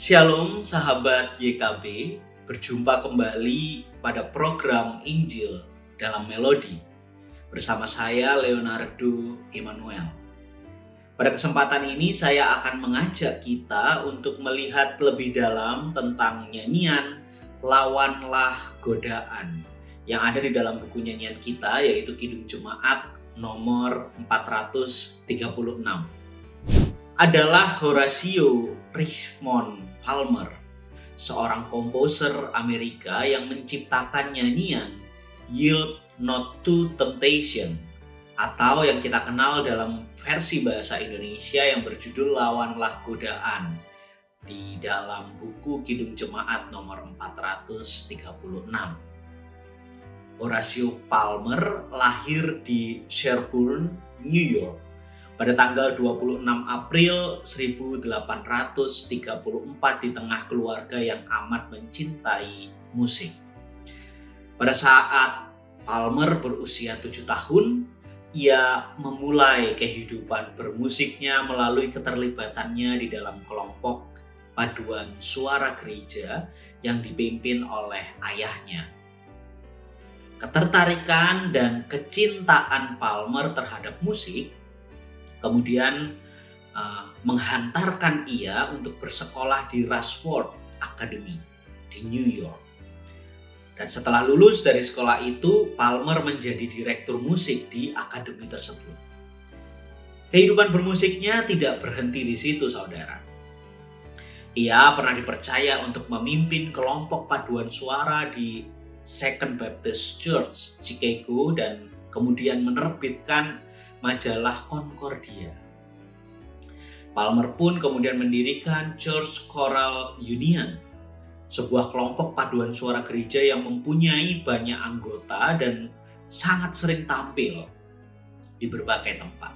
Shalom sahabat YKB, berjumpa kembali pada program Injil dalam Melodi bersama saya Leonardo Emmanuel. Pada kesempatan ini saya akan mengajak kita untuk melihat lebih dalam tentang nyanyian Lawanlah Godaan yang ada di dalam buku nyanyian kita, yaitu Kidung Jemaat nomor 436. Adalah Horatio Richmond Palmer, seorang komposer Amerika yang menciptakan nyanyian Yield Not to Temptation, atau yang kita kenal dalam versi bahasa Indonesia yang berjudul Lawanlah Godaan, di dalam buku Kidung Jemaat nomor 436. Horatio Palmer lahir di Sherborne, New York pada tanggal 26 April 1834 di tengah keluarga yang amat mencintai musik. Pada saat Palmer berusia 7 tahun, ia memulai kehidupan bermusiknya melalui keterlibatannya di dalam kelompok paduan suara gereja yang dipimpin oleh ayahnya. Ketertarikan dan kecintaan Palmer terhadap musik kemudian menghantarkan ia untuk bersekolah di Rashford Academy di New York. Dan setelah lulus dari sekolah itu, Palmer menjadi direktur musik di akademi tersebut. Kehidupan bermusiknya tidak berhenti di situ, saudara. Ia pernah dipercaya untuk memimpin kelompok paduan suara di Second Baptist Church, Chicago, dan kemudian menerbitkan majalah Concordia. Palmer pun kemudian mendirikan Church Choral Union, sebuah kelompok paduan suara gereja yang mempunyai banyak anggota dan sangat sering tampil di berbagai tempat.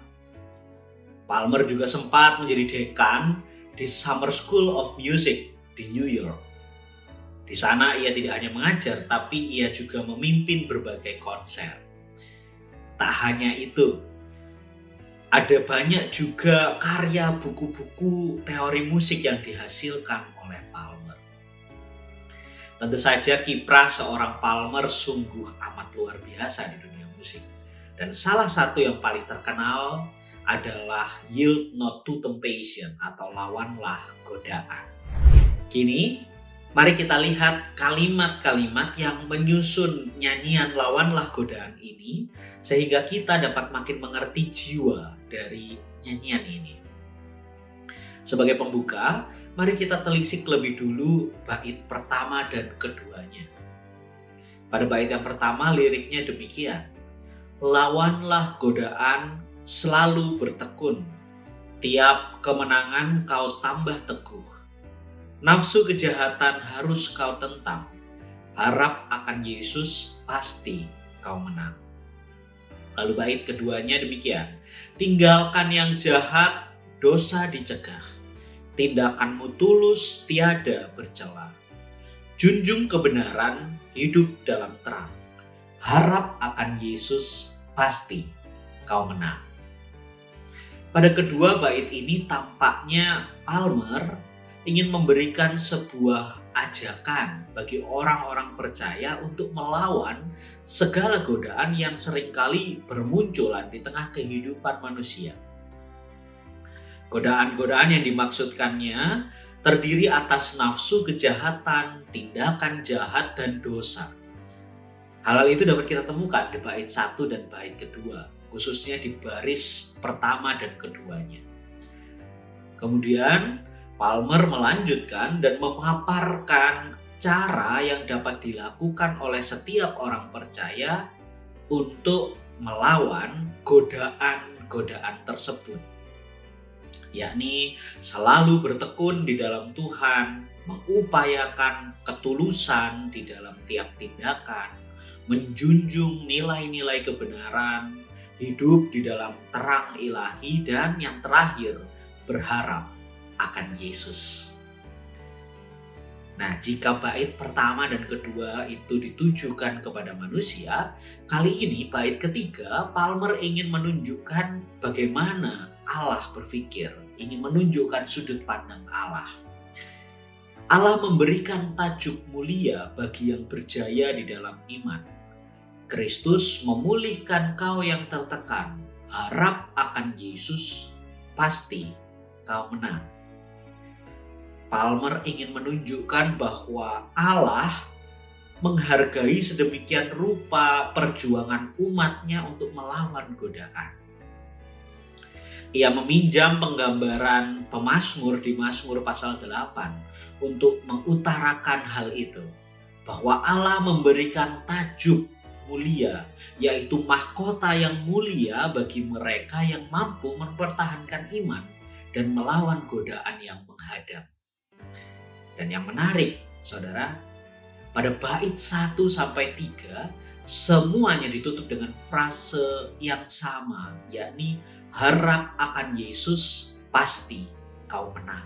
Palmer juga sempat menjadi dekan di Summer School of Music di New York. Di sana ia tidak hanya mengajar, tapi ia juga memimpin berbagai konser. Tak hanya itu, ada banyak juga karya buku-buku teori musik yang dihasilkan oleh Palmer. Tentu saja kiprah seorang Palmer sungguh amat luar biasa di dunia musik. Dan salah satu yang paling terkenal adalah Yield Not to Temptation atau Lawanlah Godaan. Kini, mari kita lihat kalimat-kalimat yang menyusun nyanyian Lawanlah Godaan ini sehingga kita dapat makin mengerti jiwa dari nyanyian ini. Sebagai pembuka, mari kita telisik lebih dulu bait pertama dan keduanya. Pada bait yang pertama liriknya demikian: Lawanlah godaan selalu bertekun, tiap kemenangan kau tambah teguh. Nafsu kejahatan harus kau tentang, harap akan Yesus pasti kau menang. Lalu bait keduanya demikian: tinggalkan yang jahat, dosa dicegah, tindakanmu tulus tiada bercela. Junjung kebenaran, hidup dalam terang, harap akan Yesus pasti kau menang. Pada kedua bait ini tampaknya Palmer ingin memberikan sebuah ajakan bagi orang-orang percaya untuk melawan segala godaan yang seringkali bermunculan di tengah kehidupan manusia. Godaan-godaan yang dimaksudkannya terdiri atas nafsu kejahatan, tindakan jahat, dan dosa. Hal itu dapat kita temukan di bait 1 dan bait kedua, khususnya di baris pertama dan keduanya. Kemudian Palmer melanjutkan dan memaparkan cara yang dapat dilakukan oleh setiap orang percaya untuk melawan godaan-godaan tersebut, yakni selalu bertekun di dalam Tuhan, mengupayakan ketulusan di dalam tiap tindakan, menjunjung nilai-nilai kebenaran, hidup di dalam terang ilahi, dan yang terakhir berharap akan Yesus. Nah, jika bait pertama dan kedua itu ditujukan kepada manusia, kali ini bait ketiga Palmer ingin menunjukkan bagaimana Allah berpikir, ingin menunjukkan sudut pandang Allah. Allah memberikan tajuk mulia bagi yang berjaya di dalam iman. Kristus memulihkan kau yang tertekan. Harap akan Yesus, pasti kau menang. Palmer ingin menunjukkan bahwa Allah menghargai sedemikian rupa perjuangan umatnya untuk melawan godaan. Ia meminjam penggambaran pemazmur di Mazmur pasal 8 untuk mengutarakan hal itu. Bahwa Allah memberikan tajuk mulia, yaitu mahkota yang mulia bagi mereka yang mampu mempertahankan iman dan melawan godaan yang menghadap. Dan yang menarik, saudara, pada bait 1-3 semuanya ditutup dengan frase yang sama, yakni harap akan Yesus, pasti kau menang.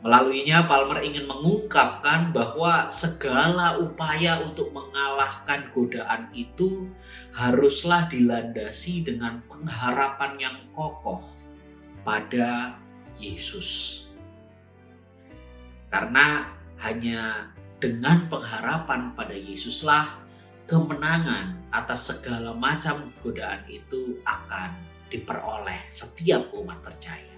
Melaluinya Palmer ingin mengungkapkan bahwa segala upaya untuk mengalahkan godaan itu haruslah dilandasi dengan pengharapan yang kokoh pada Yesus. Karena hanya dengan pengharapan pada Yesuslah kemenangan atas segala macam godaan itu akan diperoleh setiap umat percaya.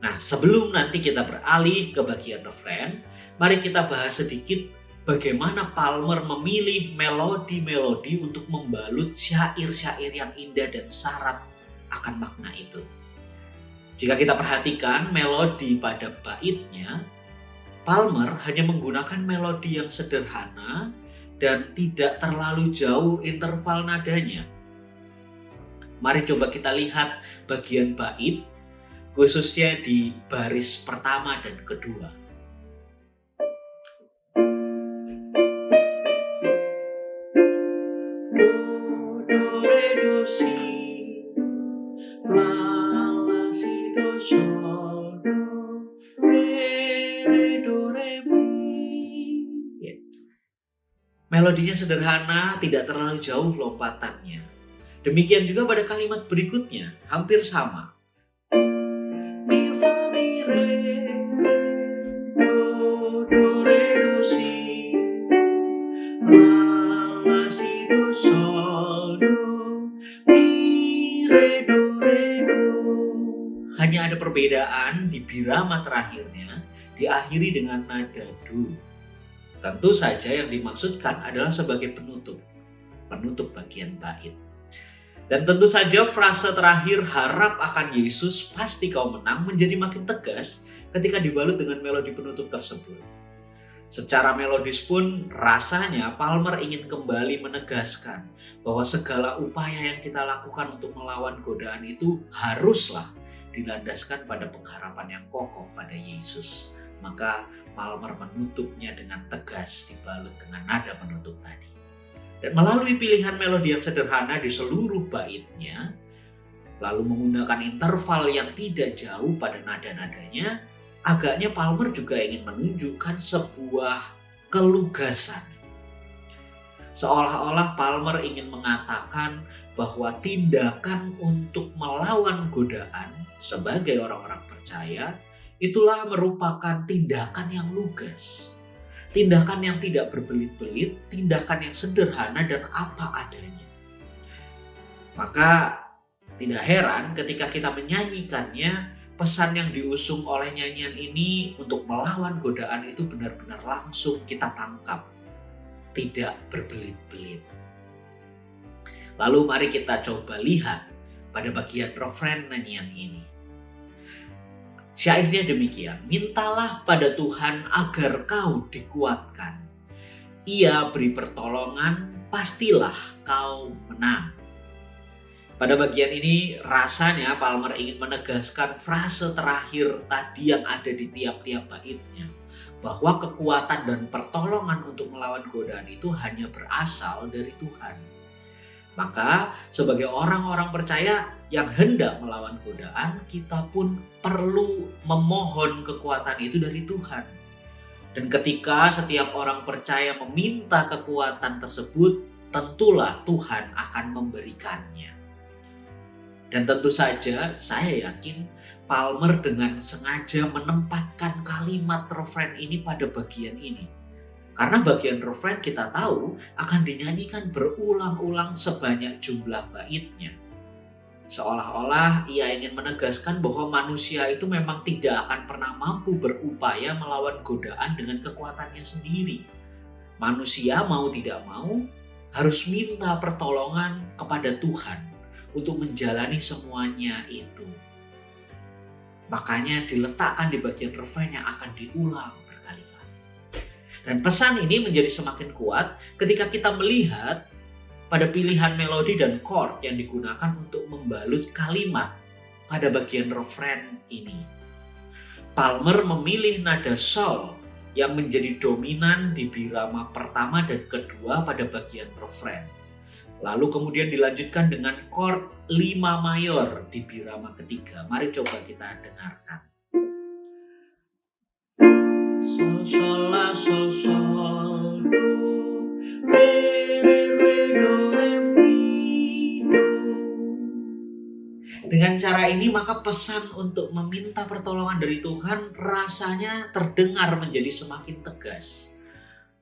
Nah, sebelum nanti kita beralih ke bagian refrain, mari kita bahas sedikit bagaimana Palmer memilih melodi-melodi untuk membalut syair-syair yang indah dan syarat akan makna itu. Jika kita perhatikan melodi pada baitnya, Palmer hanya menggunakan melodi yang sederhana dan tidak terlalu jauh interval nadanya. Mari coba kita lihat bagian bait, khususnya di baris pertama dan kedua. Do, re, do, si, la, la, si, do, sol, do, re, do, re, mi. Ya. Melodinya sederhana, tidak terlalu jauh lompatannya. Demikian juga pada kalimat berikutnya, hampir sama. Mi, fa, mi, re, do, re, do, si, la, la, si, do, sol, do, mi, re, do, re, do. Hanya ada perbedaan di birama terakhirnya diakhiri dengan nada do. Tentu saja yang dimaksudkan adalah sebagai penutup bagian bait. Dan tentu saja frase terakhir harap akan Yesus, pasti kau menang menjadi makin tegas ketika dibalut dengan melodi penutup tersebut. Secara melodis pun rasanya Palmer ingin kembali menegaskan bahwa segala upaya yang kita lakukan untuk melawan godaan itu haruslah dilandaskan pada pengharapan yang kokoh pada Yesus. Maka Palmer menutupnya dengan tegas dibalut dengan nada penutup tadi. Dan melalui pilihan melodi yang sederhana di seluruh baitnya, lalu menggunakan interval yang tidak jauh pada nada-nadanya, agaknya Palmer juga ingin menunjukkan sebuah kelugasan. Seolah-olah Palmer ingin mengatakan bahwa tindakan untuk melawan godaan sebagai orang-orang percaya itulah merupakan tindakan yang lugas. Tindakan yang tidak berbelit-belit, tindakan yang sederhana dan apa adanya. Maka tidak heran ketika kita menyanyikannya, pesan yang diusung oleh nyanyian ini untuk melawan godaan itu benar-benar langsung kita tangkap. Tidak berbelit-belit. Lalu mari kita coba lihat pada bagian refrain nyanyian ini. Syairnya demikian, mintalah pada Tuhan agar kau dikuatkan. Ia beri pertolongan, pastilah kau menang. Pada bagian ini rasanya Palmer ingin menegaskan frase terakhir tadi yang ada di tiap-tiap baitnya. Bahwa kekuatan dan pertolongan untuk melawan godaan itu hanya berasal dari Tuhan. Maka sebagai orang-orang percaya yang hendak melawan godaan, kita pun perlu memohon kekuatan itu dari Tuhan. Dan ketika setiap orang percaya meminta kekuatan tersebut, tentulah Tuhan akan memberikannya. Dan tentu saja saya yakin Palmer dengan sengaja menempatkan kalimat refrain ini pada bagian ini. Karena bagian refrain kita tahu akan dinyanyikan berulang-ulang sebanyak jumlah baitnya. Seolah-olah ia ingin menegaskan bahwa manusia itu memang tidak akan pernah mampu berupaya melawan godaan dengan kekuatannya sendiri. Manusia mau tidak mau harus minta pertolongan kepada Tuhan untuk menjalani semuanya itu. Makanya diletakkan di bagian refrain yang akan diulang berkali-kali. Dan pesan ini menjadi semakin kuat ketika kita melihat pada pilihan melodi dan chord yang digunakan untuk membalut kalimat pada bagian refrain ini. Palmer memilih nada sol yang menjadi dominan di birama pertama dan kedua pada bagian refrain. Lalu kemudian dilanjutkan dengan chord 5 mayor di birama ketiga. Mari coba kita dengarkan. Sol, sol, la, sol, sol, do, re, re, re, do, re, mi, do. Dengan cara ini maka pesan untuk meminta pertolongan dari Tuhan rasanya terdengar menjadi semakin tegas.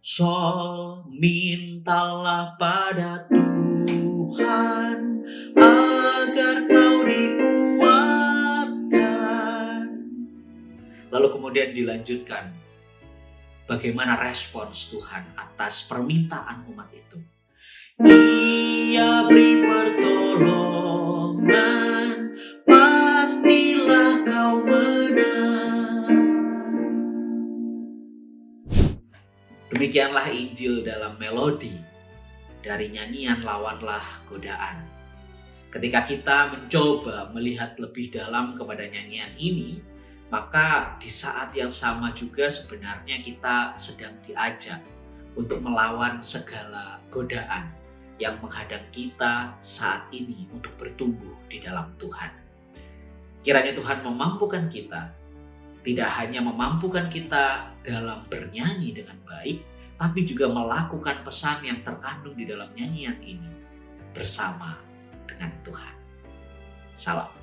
Sol, mintalah pada Tuhan agar kau dikuatkan. Lalu kemudian dilanjutkan bagaimana respons Tuhan atas permintaan umat itu. Ia beri pertolongan, pastilah kau menang. Demikianlah Injil dalam melodi dari nyanyian Lawanlah Godaan. Ketika kita mencoba melihat lebih dalam kepada nyanyian ini, maka di saat yang sama juga sebenarnya kita sedang diajak untuk melawan segala godaan yang menghadang kita saat ini untuk bertumbuh di dalam Tuhan. Kiranya Tuhan memampukan kita, tidak hanya memampukan kita dalam bernyanyi dengan baik, tapi juga melakukan pesan yang terkandung di dalam nyanyian ini bersama dengan Tuhan. Salam.